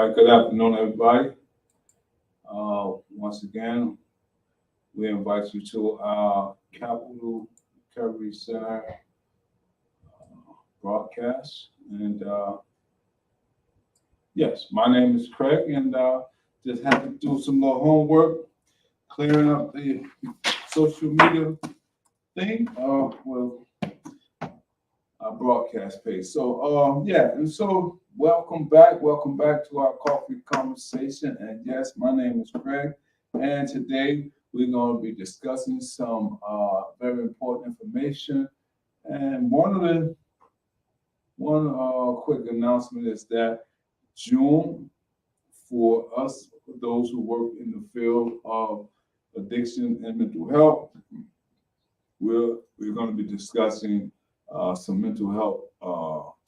right, good afternoon, everybody. Once again, we invite you to our Capital Recovery Center broadcast. And yes, my name is Craig, and just had to do some more homework, clearing up the social media thing. Our broadcast page. So and so welcome back to our coffee conversation. And yes, my name is Craig, and today we're going to be discussing some very important information. And one quick announcement is that June, for us, those who work in the field of addiction and mental health, we're going to be discussing some mental health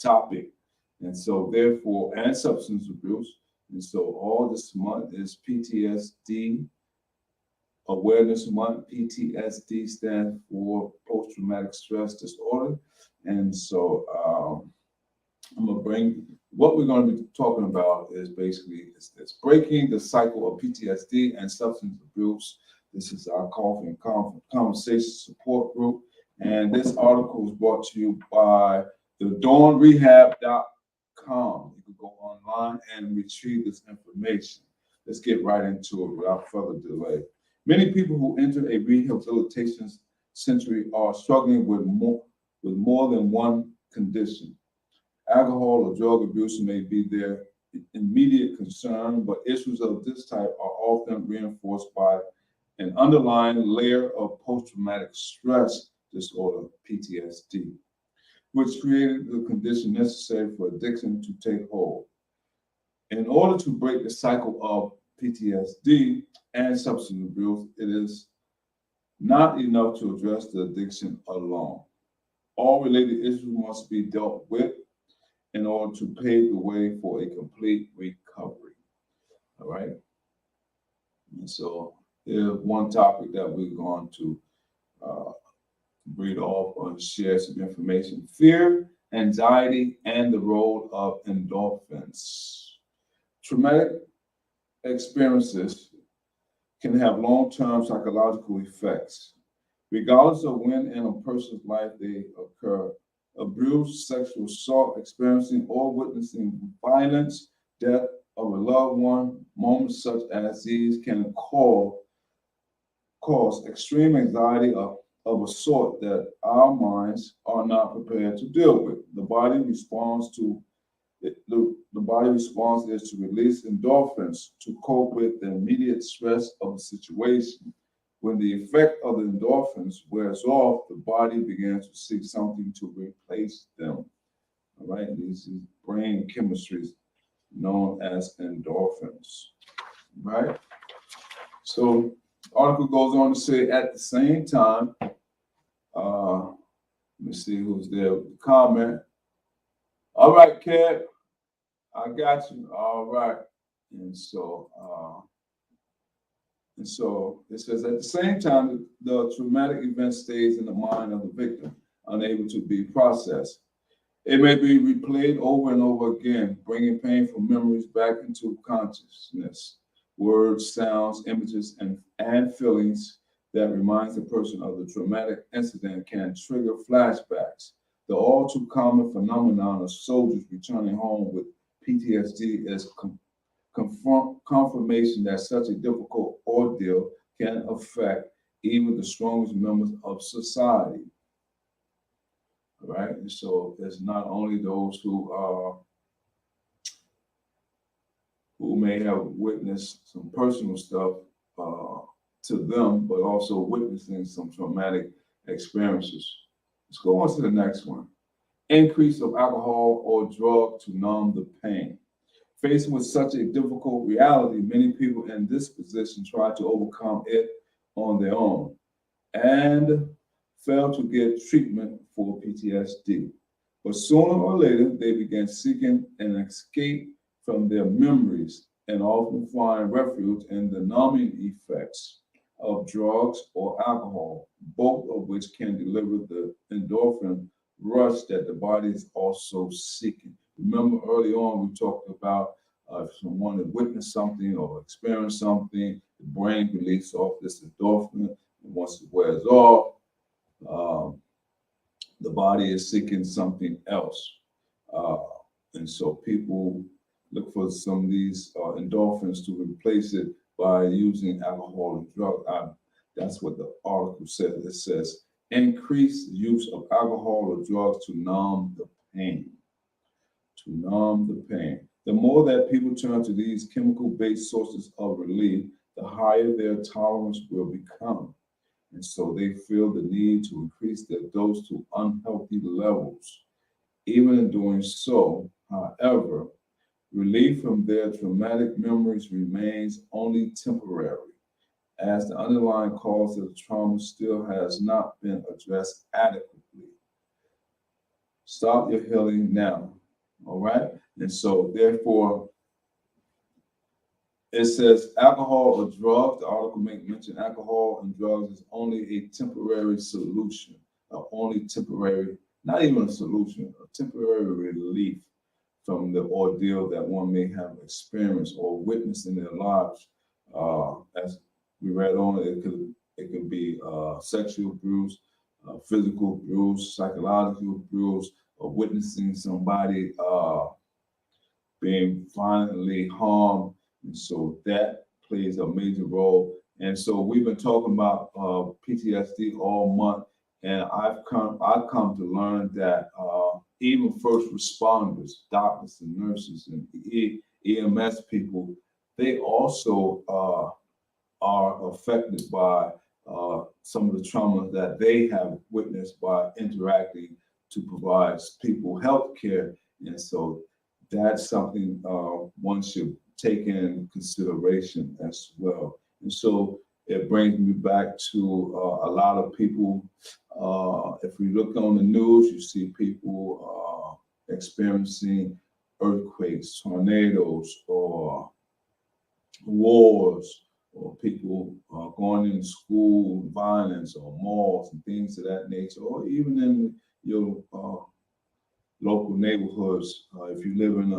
topic, and so therefore, and substance abuse. And so all this month is PTSD Awareness Month. PTSD stands for post-traumatic stress disorder. And so I'm gonna bring what we're going to be talking about is basically it's breaking the cycle of PTSD and substance abuse. This is our coffee and conversation support group. And this article is brought to you by the dawnrehab.com. You can go online and retrieve this information. Let's get right into it without further delay. Many people who enter a rehabilitation center are struggling with more than one condition. Alcohol or drug abuse may be their immediate concern, but issues of this type are often reinforced by an underlying layer of post-traumatic stress disorder, PTSD, which created the condition necessary for addiction to take hold. In order to break the cycle of PTSD and substance abuse, it is not enough to address the addiction alone. All related issues must be dealt with in order to pave the way for a complete recovery. All right. And so here's one topic that we're going to read off or share some information. Fear, anxiety, and the role of endorphins. Traumatic experiences can have long-term psychological effects. Regardless of when in a person's life they occur, abuse, sexual assault, experiencing or witnessing violence, death of a loved one, moments such as these can cause extreme anxiety of a sort that our minds are not prepared to deal with. The body responds is to release endorphins to cope with the immediate stress of the situation. When the effect of the endorphins wears off, the body begins to seek something to replace them. All right, these is brain chemistries known as endorphins. Right? So the article goes on to say at the same time, let me see who's there with the comment. All right, Kat, I got you. All right. And so it says at the same time, the traumatic event stays in the mind of the victim, unable to be processed. It may be replayed over and over again, bringing painful memories back into consciousness. Words, sounds, images, and feelings that reminds the person of the traumatic incident can trigger flashbacks. The all too common phenomenon of soldiers returning home with PTSD is confirmation that such a difficult ordeal can affect even the strongest members of society. All right, and so it's not only those who may have witnessed some personal stuff to them, but also witnessing some traumatic experiences. Let's go on to the next one. Increase of alcohol or drug to numb the pain. Faced with such a difficult reality, many people in this position try to overcome it on their own and fail to get treatment for PTSD. But sooner or later, they begin seeking an escape from their memories and often find refuge in the numbing effects of drugs or alcohol, both of which can deliver the endorphin rush that the body is also seeking. Remember early on we talked about If someone has witnessed something or experienced something, the brain releases off this endorphin, and once it wears off, um, the body is seeking something else. Uh, and so people look for some of these endorphins to replace it by using alcohol and drug. That's what the article says. It says increase use of alcohol or drugs to numb the pain. To numb the pain. The more that people turn to these chemical-based sources of relief, the higher their tolerance will become. And so they feel the need to increase their dose to unhealthy levels. Even in doing so, however, relief from their traumatic memories remains only temporary, as the underlying cause of the trauma still has not been addressed adequately. Start your healing now. All right? And so, therefore, it says alcohol or drugs. The article mention alcohol and drugs is only a temporary solution, only temporary, not even a solution, a temporary relief from the ordeal that one may have experienced or witnessed in their lives. As we read on, it could be sexual abuse, physical abuse, psychological abuse, or witnessing somebody being violently harmed. And so that plays a major role. And so we've been talking about PTSD all month, and I've come to learn that even first responders, doctors and nurses and EMS people, they also are affected by some of the trauma that they have witnessed by interacting to provide people health care. And so that's something one should take in consideration as well. And so it brings me back to a lot of people. If we look on the news, you see people experiencing earthquakes, tornadoes, or wars, or people going in school, violence, or malls and things of that nature, or even in your local neighborhoods. If you live in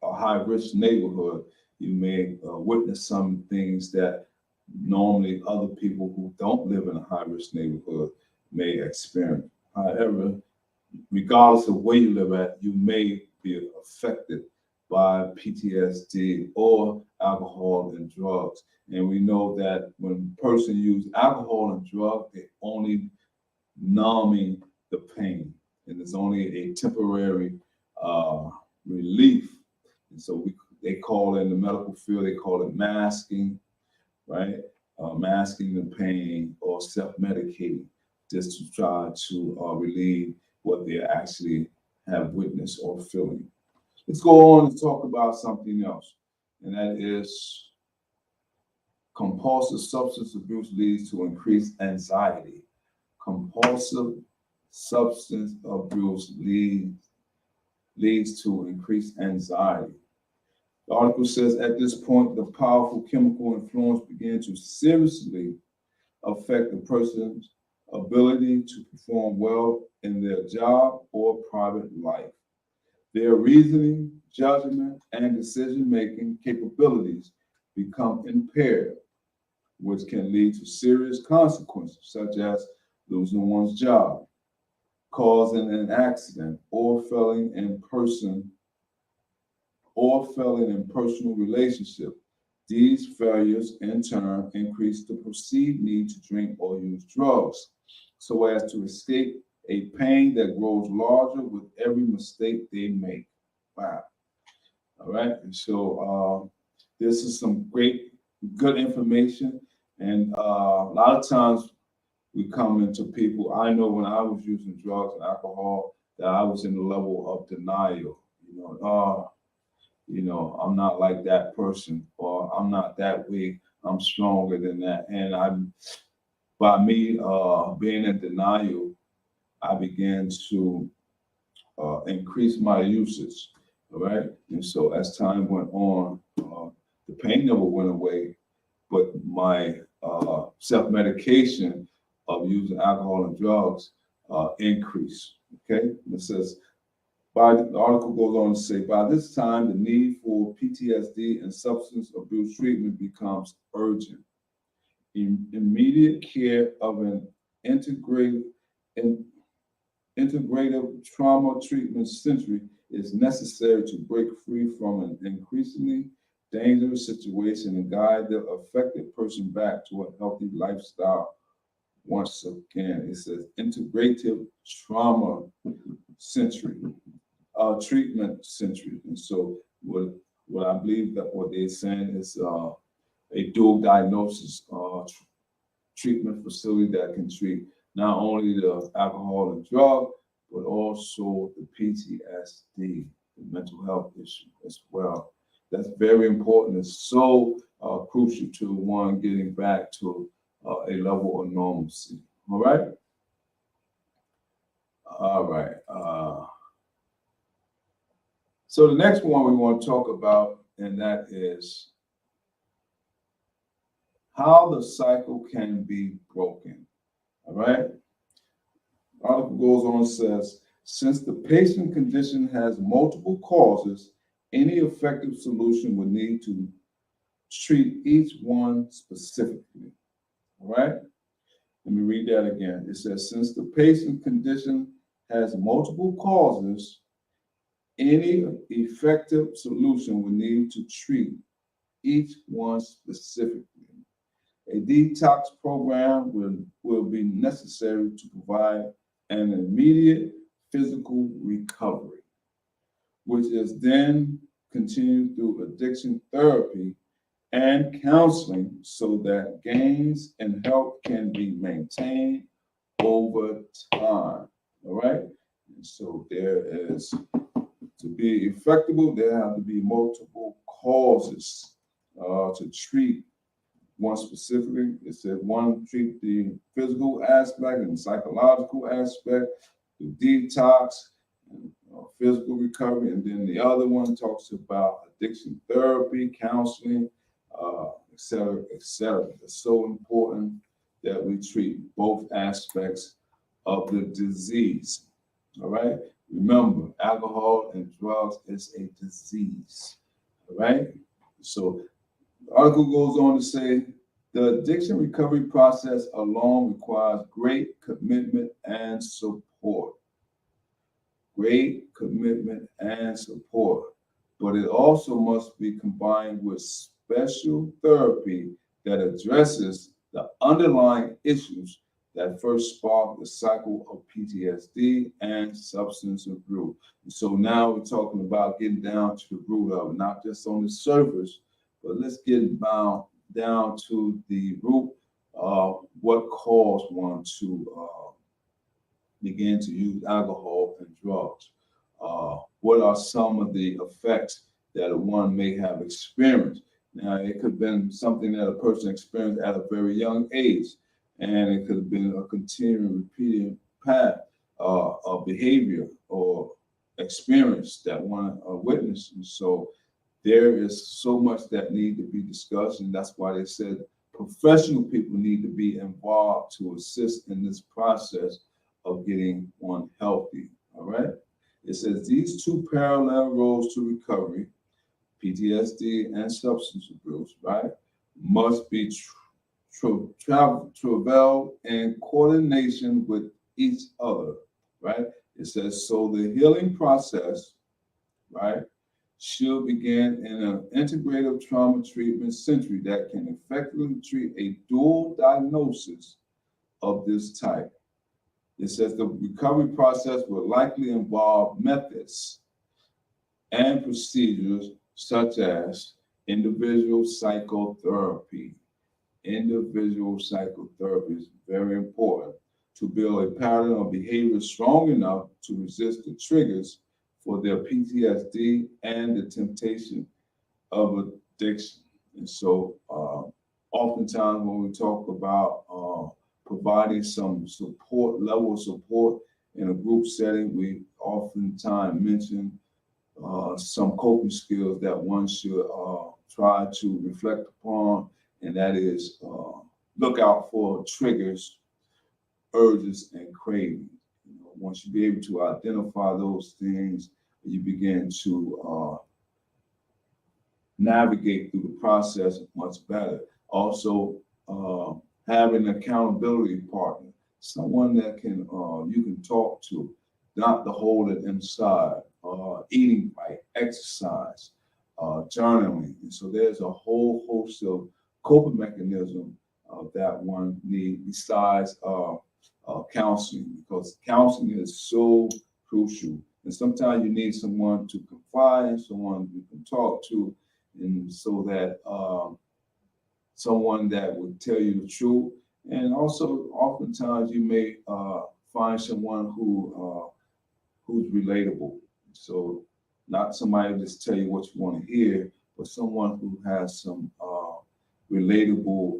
a high-risk neighborhood, you may witness some things that normally other people who don't live in a high-risk neighborhood may experience. However, regardless of where you live at, you may be affected by PTSD or alcohol and drugs. And we know that when a person uses alcohol and drugs, they only numbing the pain, and it's only a temporary relief. And so they call in the medical field, they call it masking, right? Masking the pain or self-medicating just to try to relieve what they actually have witnessed or feeling. Let's go on and talk about something else, and that is compulsive substance abuse leads to increased anxiety. Compulsive substance abuse leads to increased anxiety. The article says at this point, the powerful chemical influence began to seriously affect the person's ability to perform well in their job or private life. Their reasoning, judgment, and decision-making capabilities become impaired, which can lead to serious consequences, such as losing one's job, causing an accident, or failing in personal relationship. These failures, in turn, increase the perceived need to drink or use drugs, so as to escape a pain that grows larger with every mistake they make. Wow. All right. And so this is some good information. And a lot of times we come into people. I know when I was using drugs and alcohol, that I was in a level of denial. I'm not like that person, or I'm not that weak. I'm stronger than that. And by me being in denial, I began to increase my usage. All right. And so as time went on, the pain never went away, but my self-medication of using alcohol and drugs increased. Okay. It says, The article goes on to say, by this time, the need for PTSD and substance abuse treatment becomes urgent. Immediate care of an integrative, in, integrative trauma treatment century is necessary to break free from an increasingly dangerous situation and guide the affected person back to a healthy lifestyle. Once again, it says integrative trauma century, treatment century. And so what I believe that what they're saying is a dual diagnosis treatment facility that can treat not only the alcohol and drug, but also the PTSD, the mental health issue as well. That's very important. It's so crucial to one getting back to a level of normalcy. All right. All right. So the next one we want to talk about, and that is how the cycle can be broken. All right. The article goes on and says, since the patient condition has multiple causes, any effective solution would need to treat each one specifically. All right. Let me read that again. It says, since the patient condition has multiple causes, any effective solution will need to treat each one specifically. A detox program will be necessary to provide an immediate physical recovery, which is then continued through addiction therapy and counseling so that gains in health can be maintained over time. All right? And so there is, to be effective, there have to be multiple causes to treat one specifically. It said one treat the physical aspect and psychological aspect, the detox, and, physical recovery, and then the other one talks about addiction therapy, counseling, et cetera, et cetera. It's so important that we treat both aspects of the disease. All right. Remember, alcohol and drugs is a disease. All right. So the article goes on to say the addiction recovery process alone requires great commitment and support. Great commitment and support. But it also must be combined with special therapy that addresses the underlying issues that first sparked the cycle of PTSD and substance abuse. And so now we're talking about getting down to the root of it, not just on the surface, but let's get down to the root of what caused one to begin to use alcohol and drugs. What are some of the effects that one may have experienced? Now, it could have been something that a person experienced at a very young age, and it could have been a continuing, repeating path of behavior or experience that one witnessed. And so there is so much that need to be discussed, and that's why they said professional people need to be involved to assist in this process of getting one healthy. All right. It says these two parallel roads to recovery, PTSD and substance abuse, right, must be traveled in coordination with each other, right? It says so the healing process, right, should begin in an integrative trauma treatment century that can effectively treat a dual diagnosis of this type. It says the recovery process will likely involve methods and procedures such as individual psychotherapy. Individual psychotherapy is very important to build a pattern of behavior strong enough to resist the triggers for their PTSD and the temptation of addiction. And so oftentimes when we talk about providing some support, level of support in a group setting, we oftentimes mention some coping skills that one should try to reflect upon, and that is look out for triggers, urges, and cravings. You know, once you be able to identify those things, You begin to navigate through the process much better. Also, having an accountability partner, someone that can you can talk to, not to hold it inside. Eating right, exercise, journaling, and so there's a whole host of coping mechanism that one needs besides counseling, because counseling is so crucial. And sometimes you need someone to confide, someone you can talk to, and so that someone that would tell you the truth. And also, oftentimes you may find someone who's relatable. So not somebody just tell you what you want to hear, but someone who has some relatable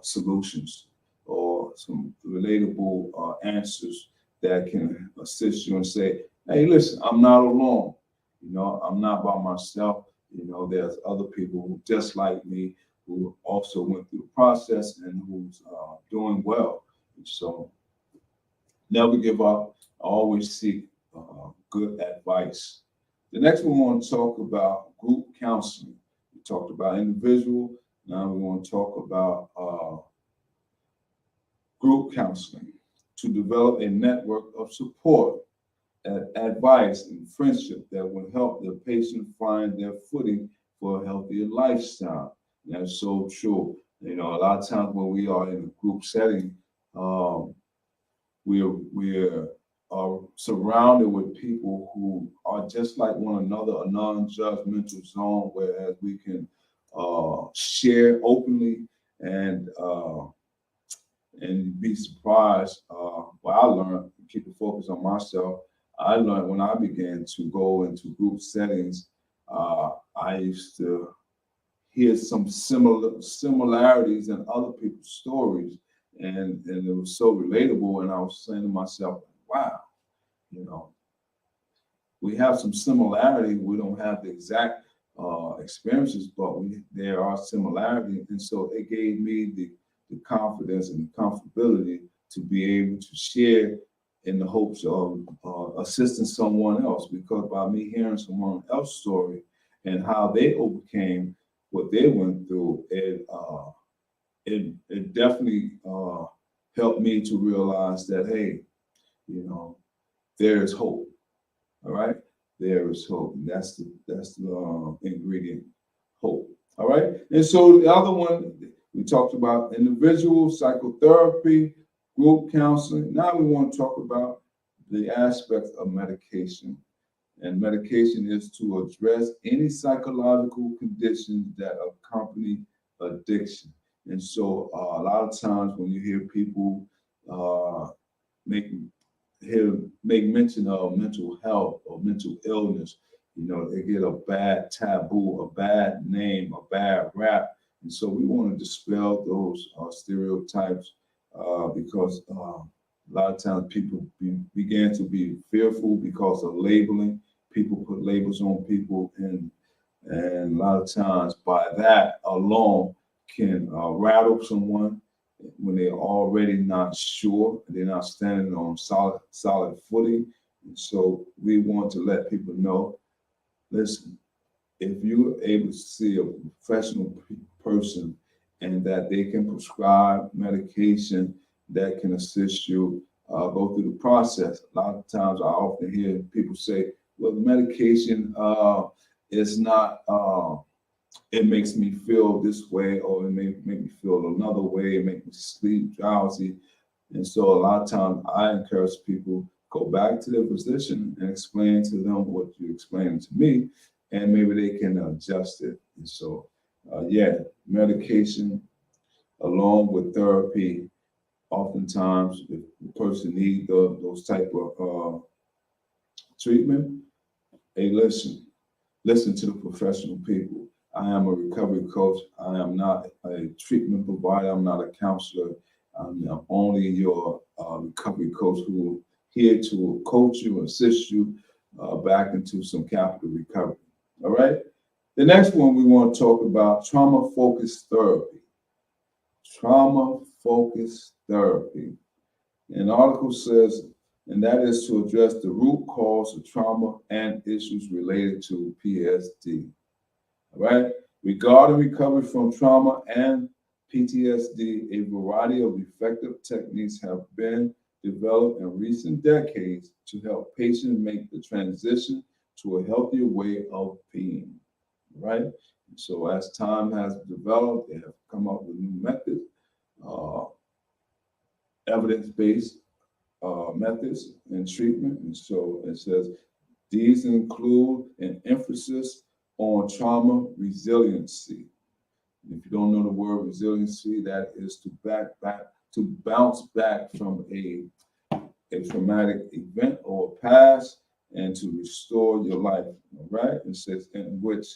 solutions or some relatable answers that can assist you and say, hey, listen, I'm not alone. You know, I'm not by myself. You know, there's other people who just like me who also went through the process and who's doing well. So never give up. Always seek good advice. The next one we want to talk about group counseling. We talked about individual. Now we want to talk about group counseling to develop a network of support, advice, and friendship that will help the patient find their footing for a healthier lifestyle. And that's so true. You know, a lot of times when we are in a group setting, we're surrounded with people who are just like one another, a non-judgmental zone, whereas we can share openly and be surprised. What I learned, keep the focus on myself. I learned when I began to go into group settings, I used to hear some similarities in other people's stories, and it was so relatable. And I was saying to myself, wow, you know, we have some similarity. We don't have the exact experiences, but there are similarities. And so it gave me the confidence and the comfortability to be able to share in the hopes of assisting someone else. Because by me hearing someone else's story and how they overcame what they went through, it definitely helped me to realize that, hey, you know, there is hope. All right, there is hope. And that's the ingredient, hope. All right, and so the other one we talked about individual psychotherapy, group counseling. Now we want to talk about the aspects of medication. And medication is to address any psychological conditions that accompany addiction. And so a lot of times when you hear people make make mention of mental health or mental illness, you know, they get a bad taboo, a bad name, a bad rap. And so we want to dispel those stereotypes because a lot of times people began to be fearful because of labeling. People put labels on people, and a lot of times by that alone can rattle someone when they're already not sure, they're not standing on solid footing. And so we want to let people know, listen, if you're able to see a professional person and that they can prescribe medication that can assist you go through the process. A lot of times I often hear people say, well, the medication is not it makes me feel this way, or it may make me feel another way, it make me sleep drowsy. And so a lot of times I encourage people go back to their physician and explain to them what you explained to me, and maybe they can adjust it. And so, medication along with therapy, oftentimes if the person needs those type of treatment, hey, listen to the professional people. I am a recovery coach. I am not a treatment provider. I'm not a counselor. I'm only your recovery coach who here to coach you, assist you back into some capital recovery. All right. The next one we want to talk about trauma-focused therapy. Trauma-focused therapy. An article says and that is to address the root cause of trauma and issues related to PTSD. All right. Regarding recovery from trauma and PTSD, a variety of effective techniques have been developed in recent decades to help patients make the transition to a healthier way of being. Right. So as time has developed, they have come up with new methods, uh, evidence-based methods and treatment. And so it says these include an emphasis on trauma resiliency. If you don't know the word resiliency, that is to bounce back from a traumatic event or past and to restore your life. All right. It says in which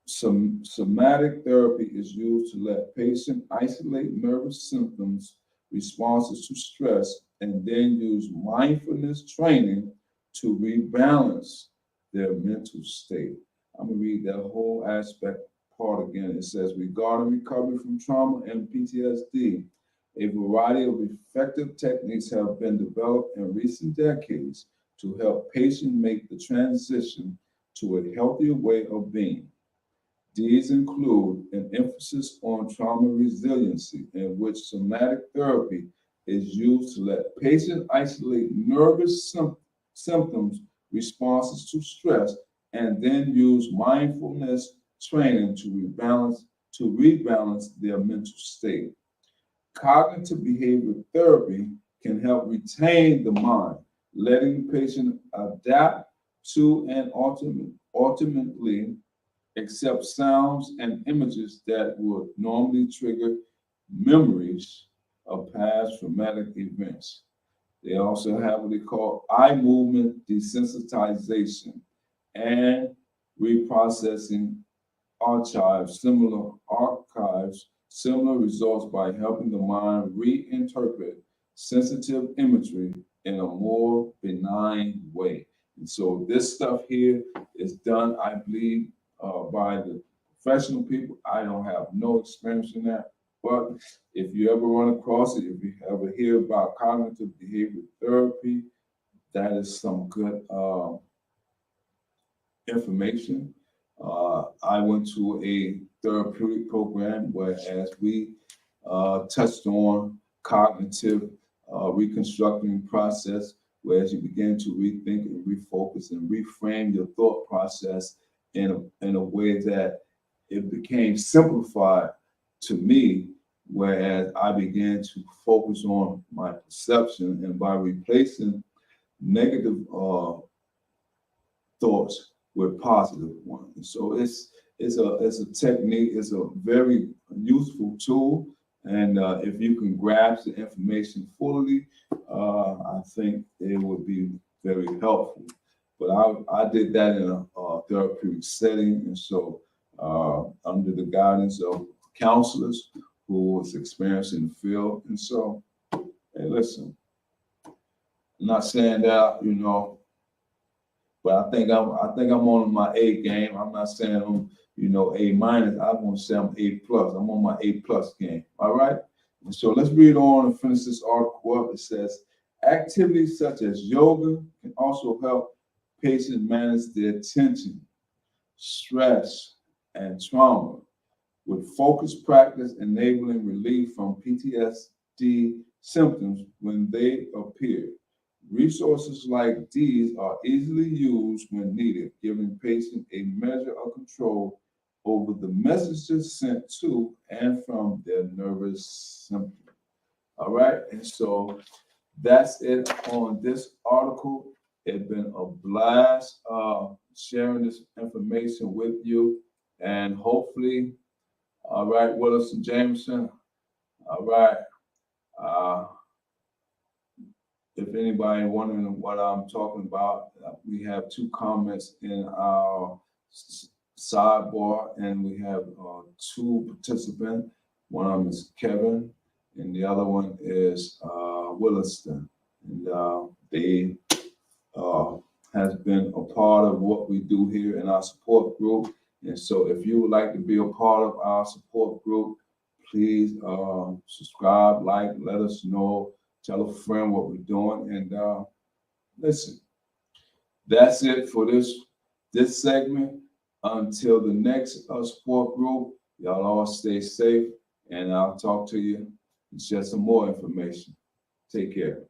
some somatic therapy is used to let patients isolate nervous symptoms, responses to stress, and then use mindfulness training to rebalance their mental state. I'm going to read that whole aspect part again. It says, regarding recovery from trauma and PTSD, a variety of effective techniques have been developed in recent decades to help patients make the transition to a healthier way of being. These include an emphasis on trauma resiliency, in which somatic therapy is used to let patients isolate nervous symptoms, responses to stress, and then use mindfulness training to rebalance their mental state. Cognitive behavioral therapy can help retain the mind, letting the patient adapt to and ultimately accept sounds and images that would normally trigger memories of past traumatic events. They also have what they call eye movement desensitization and reprocessing archives similar results by helping the mind reinterpret sensitive imagery in a more benign way. And so this stuff here is done, I believe, by the professional people. I don't have no experience in that. But if you ever run across it, if you ever hear about cognitive behavioral therapy, that is some good information. I went to a therapeutic program whereas we touched on cognitive reconstructing process, whereas you begin to rethink and refocus and reframe your thought process in a way that it became simplified to me, whereas I began to focus on my perception, and by replacing negative thoughts with positive ones. So it's a technique, it's a very useful tool. And if you can grasp the information fully, I think it would be very helpful. But I did that in a therapeutic setting, and so under the guidance of counselors who was experienced in the field. And so, hey, listen, I'm not saying that, but I think I'm on my A game. I'm not saying I'm, A minus. I want to say I'm A plus. I'm on my A plus game. All right. And so let's read on and finish this article up. It says activities such as yoga can also help patients manage their tension, stress, and trauma, with focused practice enabling relief from PTSD symptoms when they appear. Resources like these are easily used when needed, giving patients a measure of control over the messages sent to and from their nervous symptoms. All right, and so that's it on this article. It's been a blast sharing this information with you, and hopefully, all right, Willis and Jameson, all right. If anybody wondering what I'm talking about, we have two comments in our sidebar, and we have two participants. One of them is Kevin, and the other one is Williston. And they has been a part of what we do here in our support group. And so if you would like to be a part of our support group, please subscribe, like, let us know, tell a friend what we're doing, and listen. That's it for this segment. Until the next support group, y'all all stay safe, and I'll talk to you and share some more information. Take care.